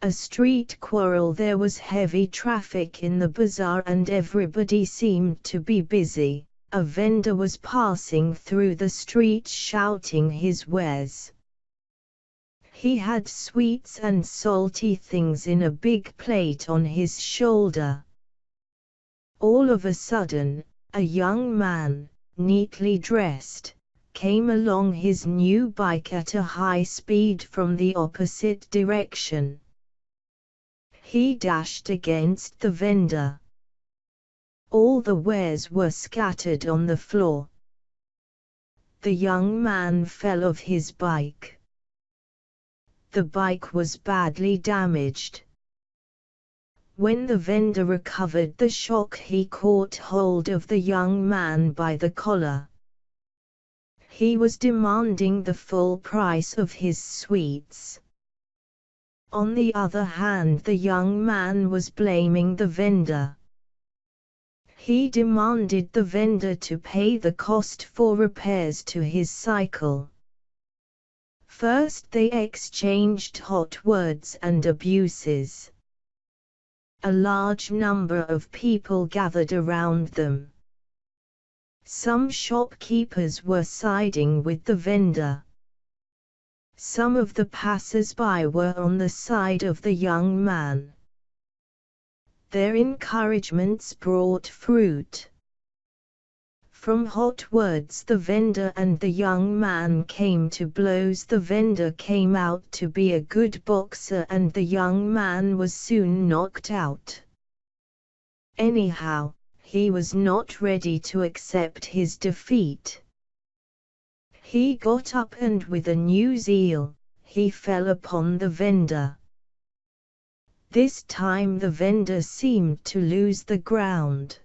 A street quarrel. There was heavy traffic in the bazaar and everybody seemed to be busy. A vendor was passing through the street shouting his wares. He had sweets and salty things in a big plate on his shoulder. All of a sudden, a young man, neatly dressed, came along his new bike at a high speed from the opposite direction. He dashed against the vendor. All the wares were scattered on the floor. The young man fell off his bike. The bike was badly damaged. When the vendor recovered the shock, he caught hold of the young man by the collar. He was demanding the full price of his sweets. On the other hand, the young man was blaming the vendor. He demanded the vendor to pay the cost for repairs to his cycle. First they exchanged hot words and abuses. A large number of people gathered around them. Some shopkeepers were siding with the vendor. Some of the passers-by were on the side of the young man. Their encouragements brought fruit. From hot words the vendor and the young man came to blows. The vendor came out to be a good boxer and the young man was soon knocked out. Anyhow, he was not ready to accept his defeat. He got up and with a new zeal, he fell upon the vendor. This time the vendor seemed to lose the ground.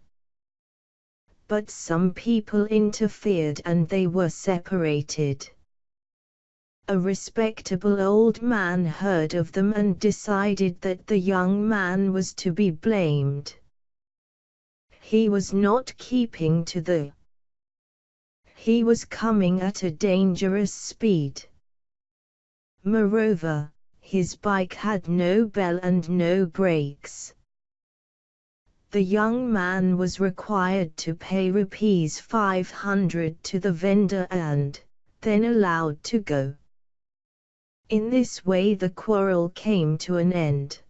But some people interfered and they were separated. A respectable old man heard of them and decided that the young man was to be blamed. He was not keeping to the He was coming at a dangerous speed. Moreover, his bike had no bell and no brakes. The young man was required to pay rupees 500 to the vendor and then allowed to go. In this way the quarrel came to an end.